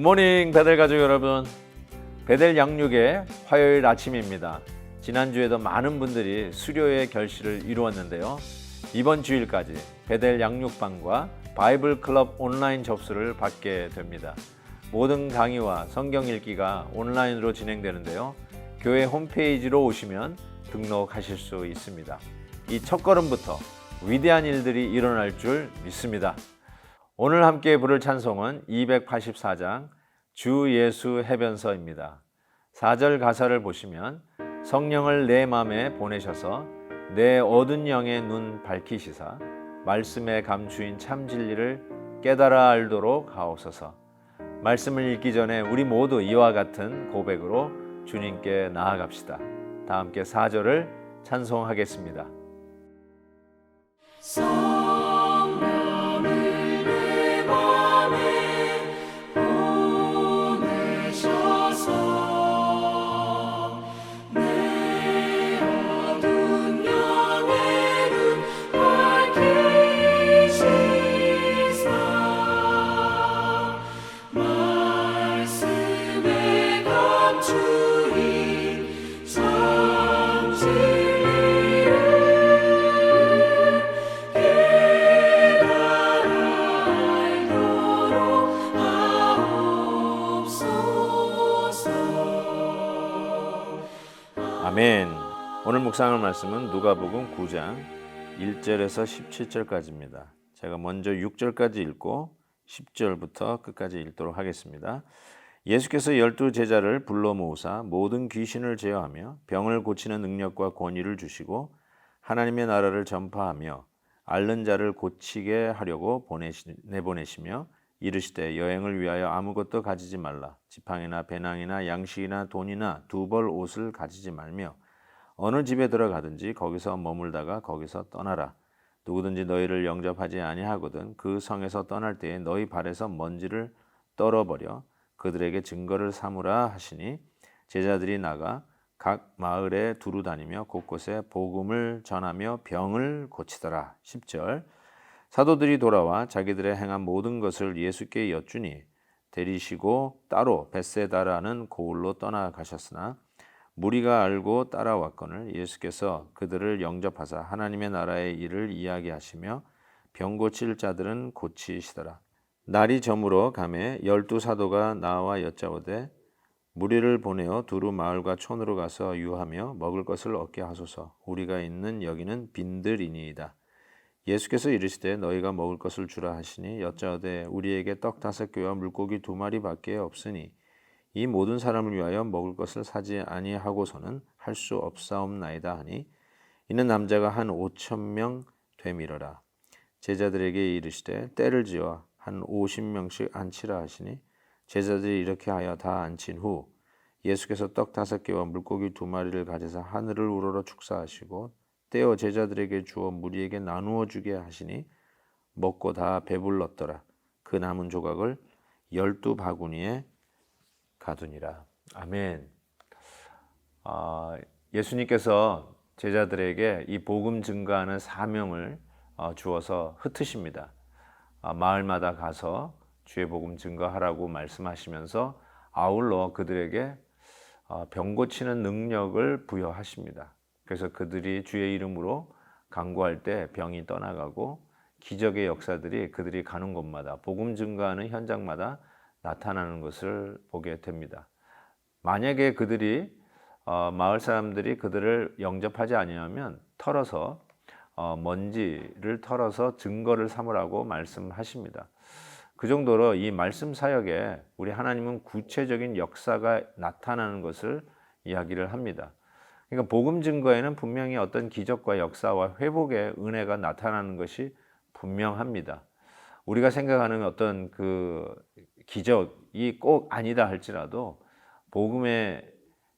굿모닝 베델 가족 여러분, 베델 양육의 화요일 아침입니다. 지난주에도 많은 분들이 수료의 결실을 이루었는데요. 이번 주일까지 베델 양육방과 바이블 클럽 온라인 접수를 받게 됩니다. 모든 강의와 성경 읽기가 온라인으로 진행되는데요. 교회 홈페이지로 오시면 등록하실 수 있습니다. 이 첫걸음부터 위대한 일들이 일어날 줄 믿습니다. 오늘 함께 부를 찬송은 284장 주 예수 해변서입니다. 4절 가사를 보시면 성령을 내 맘에 보내셔서 내 어두운 영의 눈 밝히시사 말씀의 감추인 참 진리를 깨달아 알도록 하옵소서. 말씀을 읽기 전에 우리 모두 이와 같은 고백으로 주님께 나아갑시다. 다 함께 4절을 찬송하겠습니다. 아멘. 오늘 묵상할 말씀은 누가복음 9장 1절에서 17절까지입니다. 제가 먼저 6절까지 읽고 10절부터 끝까지 읽도록 하겠습니다. 예수께서 12 제자를 불러 모으사 모든 귀신을 제어하며 병을 고치는 능력과 권위를 주시고 하나님의 나라를 전파하며 앓는 자를 고치게 하려고 내보내시며 이르시되 여행을 위하여 아무것도 가지지 말라. 지팡이나 배낭이나 양식이나 돈이나 두 벌 옷을 가지지 말며 어느 집에 들어가든지 거기서 머물다가 거기서 떠나라. 누구든지 너희를 영접하지 아니하거든 그 성에서 떠날 때에 너희 발에서 먼지를 떨어버려 그들에게 증거를 삼으라 하시니 제자들이 나가 각 마을에 두루 다니며 곳곳에 복음을 전하며 병을 고치더라. 10절 사도들이 돌아와 자기들의 행한 모든 것을 예수께 여쭈니 데리시고 따로 벳세다라는 고을로 떠나가셨으나 무리가 알고 따라왔거늘 예수께서 그들을 영접하사 하나님의 나라의 일을 이야기하시며 병 고칠 자들은 고치시더라. 날이 저물어 가매 12 사도가 나와 여짜오되 무리를 보내어 두루 마을과 촌으로 가서 유하며 먹을 것을 얻게 하소서. 우리가 있는 여기는 빈들이니이다. 예수께서 이르시되 너희가 먹을 것을 주라 하시니 여짜오되 우리에게 떡 5개와 물고기 2마리밖에 없으니 이 모든 사람을 위하여 먹을 것을 사지 아니하고서는 할 수 없사옵나이다 하니 이는 남자가 한 5,000명 되밀어라. 제자들에게 이르시되 때를 지어 한 50명씩 앉히라 하시니 제자들이 이렇게 하여 다 앉힌 후 예수께서 떡 5개와 물고기 2마리를 가져서 하늘을 우러러 축사하시고 떼어 제자들에게 주어 무리에게 나누어 주게 하시니 먹고 다 배불렀더라. 그 남은 조각을 12 바구니에 가두니라. 아멘. 예수님께서 제자들에게 이 복음 증거하는 사명을 주어서 흩으십니다. 마을마다 가서 주의 복음 증거하라고 말씀하시면서 아울러 그들에게 병 고치는 능력을 부여하십니다. 그래서 그들이 주의 이름으로 간구할 때 병이 떠나가고 기적의 역사들이 그들이 가는 곳마다 복음 증거하는 현장마다 나타나는 것을 보게 됩니다. 만약에 그들이 마을 사람들이 그들을 영접하지 아니하면 털어서 먼지를 털어서 증거를 삼으라고 말씀하십니다. 그 정도로 이 말씀 사역에 우리 하나님은 구체적인 역사가 나타나는 것을 이야기를 합니다. 그러니까 복음 증거에는 분명히 어떤 기적과 역사와 회복의 은혜가 나타나는 것이 분명합니다. 우리가 생각하는 어떤 그 기적이 꼭 아니다 할지라도 복음의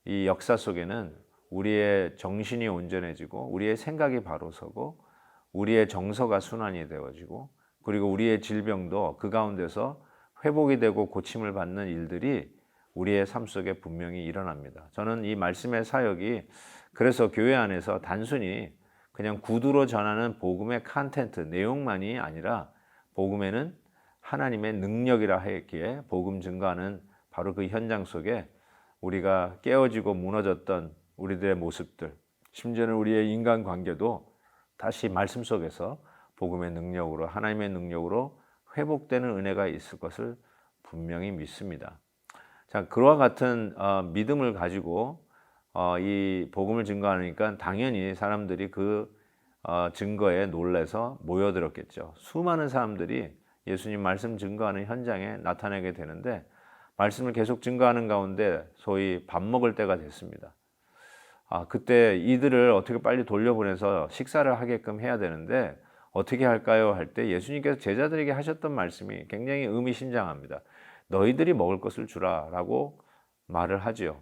이 역사 속에는 우리의 정신이 온전해지고 우리의 생각이 바로 서고 우리의 정서가 순환이 되어지고 그리고 우리의 질병도 그 가운데서 회복이 되고 고침을 받는 일들이 우리의 삶 속에 분명히 일어납니다. 저는 이 말씀의 사역이 그래서 교회 안에서 단순히 그냥 구두로 전하는 복음의 컨텐트, 내용만이 아니라 복음에는 하나님의 능력이라 했기에 복음 증거하는 바로 그 현장 속에 우리가 깨어지고 무너졌던 우리들의 모습들, 심지어는 우리의 인간관계도 다시 말씀 속에서 복음의 능력으로, 하나님의 능력으로 회복되는 은혜가 있을 것을 분명히 믿습니다. 자, 그와 같은 믿음을 가지고 이 복음을 증거하니까 당연히 사람들이 그 증거에 놀라서 모여들었겠죠. 수많은 사람들이 예수님 말씀 증거하는 현장에 나타나게 되는데, 말씀을 계속 증거하는 가운데 소위 밥 먹을 때가 됐습니다. 그때 이들을 어떻게 빨리 돌려보내서 식사를 하게끔 해야 되는데 어떻게 할까요? 할 때 예수님께서 제자들에게 하셨던 말씀이 굉장히 의미심장합니다. 너희들이 먹을 것을 주라 라고 말을 하지요.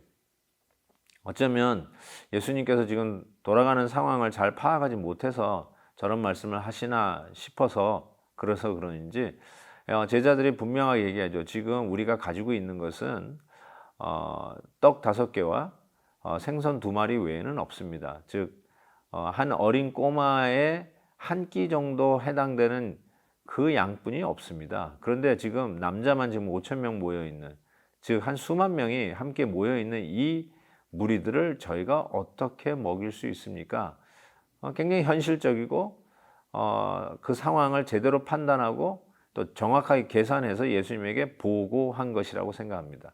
어쩌면 예수님께서 지금 돌아가는 상황을 잘 파악하지 못해서 저런 말씀을 하시나 싶어서 그래서 그런지 제자들이 분명하게 얘기하죠. 지금 우리가 가지고 있는 것은 떡 5개와 생선 2마리 외에는 없습니다. 즉 한 어린 꼬마의 한 끼 정도 해당되는 그 양뿐이 없습니다. 그런데 지금 남자만 지금 5천 명 모여 있는, 즉 한 수만 명이 함께 모여 있는 이 무리들을 저희가 어떻게 먹일 수 있습니까? 굉장히 현실적이고 그 상황을 제대로 판단하고 또 정확하게 계산해서 예수님에게 보고한 것이라고 생각합니다.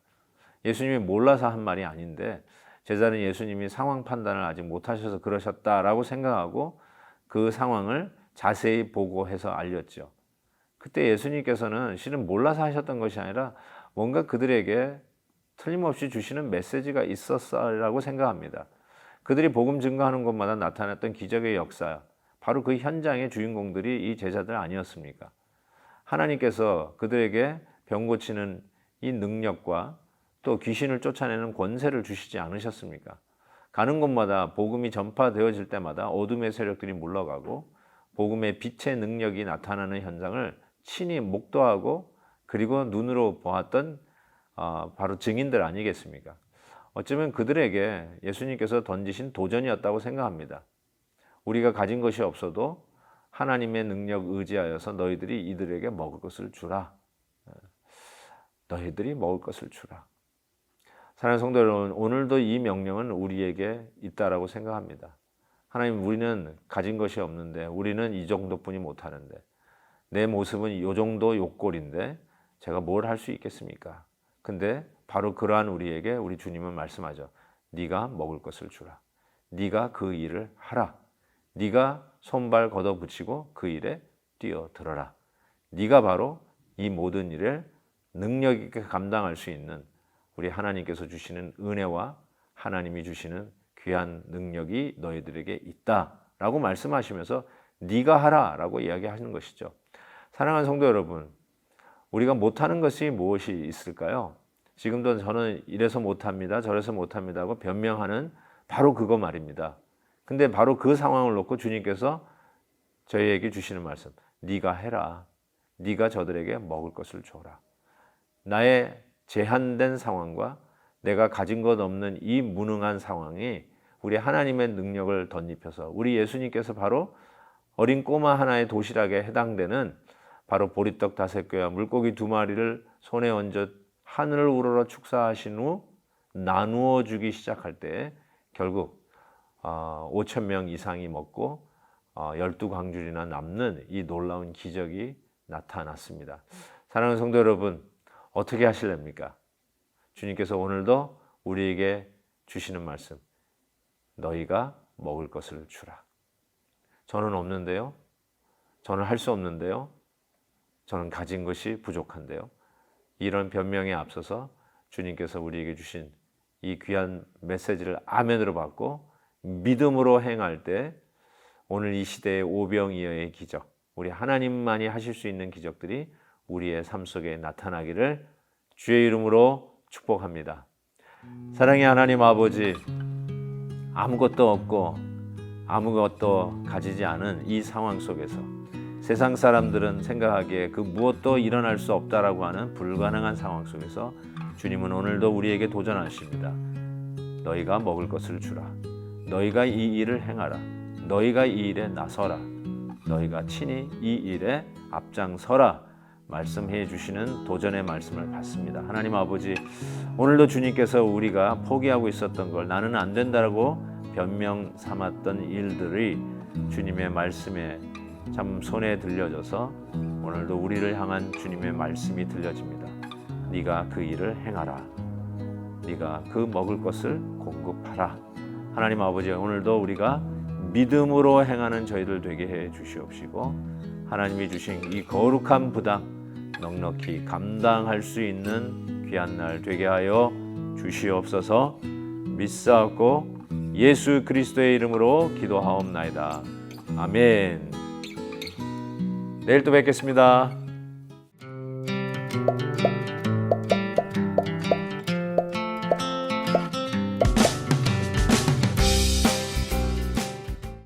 예수님이 몰라서 한 말이 아닌데 제자는 예수님이 상황 판단을 아직 못하셔서 그러셨다라고 생각하고 그 상황을 자세히 보고해서 알렸죠. 그때 예수님께서는 실은 몰라서 하셨던 것이 아니라 뭔가 그들에게 틀림없이 주시는 메시지가 있었다고 생각합니다. 그들이 복음 증거하는 곳마다 나타났던 기적의 역사, 바로 그 현장의 주인공들이 이 제자들 아니었습니까? 하나님께서 그들에게 병 고치는 이 능력과 또 귀신을 쫓아내는 권세를 주시지 않으셨습니까? 가는 곳마다 복음이 전파되어질 때마다 어둠의 세력들이 물러가고 복음의 빛의 능력이 나타나는 현장을 친히 목도하고 그리고 눈으로 보았던 바로 증인들 아니겠습니까? 어쩌면 그들에게 예수님께서 던지신 도전이었다고 생각합니다. 우리가 가진 것이 없어도 하나님의 능력 의지하여서 너희들이 이들에게 먹을 것을 주라. 너희들이 먹을 것을 주라. 사랑하는 성도 여러분, 오늘도 이 명령은 우리에게 있다라고 생각합니다. 하나님, 우리는 가진 것이 없는데, 우리는 이 정도뿐이 못하는데, 내 모습은 이 정도 욕골인데 제가 뭘 할 수 있겠습니까? 근데 바로 그러한 우리에게 우리 주님은 말씀하죠. 네가 먹을 것을 주라. 네가 그 일을 하라. 네가 손발 걷어붙이고 그 일에 뛰어들어라. 네가 바로 이 모든 일을 능력 있게 감당할 수 있는 우리 하나님께서 주시는 은혜와 하나님이 주시는 귀한 능력이 너희들에게 있다라고 말씀하시면서 네가 하라라고 이야기하시는 것이죠. 사랑하는 성도 여러분, 우리가 못하는 것이 무엇이 있을까요? 지금도 저는 이래서 못합니다, 저래서 못합니다 하고 변명하는 바로 그거 말입니다. 근데 바로 그 상황을 놓고 주님께서 저희에게 주시는 말씀, 네가 해라. 네가 저들에게 먹을 것을 줘라. 나의 제한된 상황과 내가 가진 것 없는 이 무능한 상황이 우리 하나님의 능력을 덧입혀서 우리 예수님께서 바로 어린 꼬마 하나의 도시락에 해당되는 바로 보리떡 5개와 물고기 2마리를 손에 얹어 하늘을 우러러 축사하신 후 나누어 주기 시작할 때 결국 5천 명 이상이 먹고 12광줄이나 남는 이 놀라운 기적이 나타났습니다. 사랑하는 성도 여러분, 어떻게 하실랍니까? 주님께서 오늘도 우리에게 주시는 말씀, 너희가 먹을 것을 주라. 저는 없는데요. 저는 할 수 없는데요. 저는 가진 것이 부족한데요. 이런 변명에 앞서서 주님께서 우리에게 주신 이 귀한 메시지를 아멘으로 받고 믿음으로 행할 때 오늘 이 시대의 오병이어의 기적, 우리 하나님만이 하실 수 있는 기적들이 우리의 삶 속에 나타나기를 주의 이름으로 축복합니다. 사랑의 하나님 아버지, 아무것도 없고 아무것도 가지지 않은 이 상황 속에서 세상 사람들은 생각하기에 그 무엇도 일어날 수 없다라고 하는 불가능한 상황 속에서 주님은 오늘도 우리에게 도전하십니다. 너희가 먹을 것을 주라. 너희가 이 일을 행하라. 너희가 이 일에 나서라. 너희가 친히 이 일에 앞장서라 말씀해 주시는 도전의 말씀을 받습니다. 하나님 아버지, 오늘도 주님께서 우리가 포기하고 있었던 걸 나는 안 된다라고 변명 삼았던 일들이 주님의 말씀에 참 손에 들려져서 오늘도 우리를 향한 주님의 말씀이 들려집니다. 네가 그 일을 행하라. 네가 그 먹을 것을 공급하라. 하나님 아버지, 오늘도 우리가 믿음으로 행하는 저희들 되게 해 주시옵시고 하나님이 주신 이 거룩한 부담 넉넉히 감당할 수 있는 귀한 날 되게 하여 주시옵소서. 믿사옵고 예수 그리스도의 이름으로 기도하옵나이다. 아멘. 내일 또 뵙겠습니다.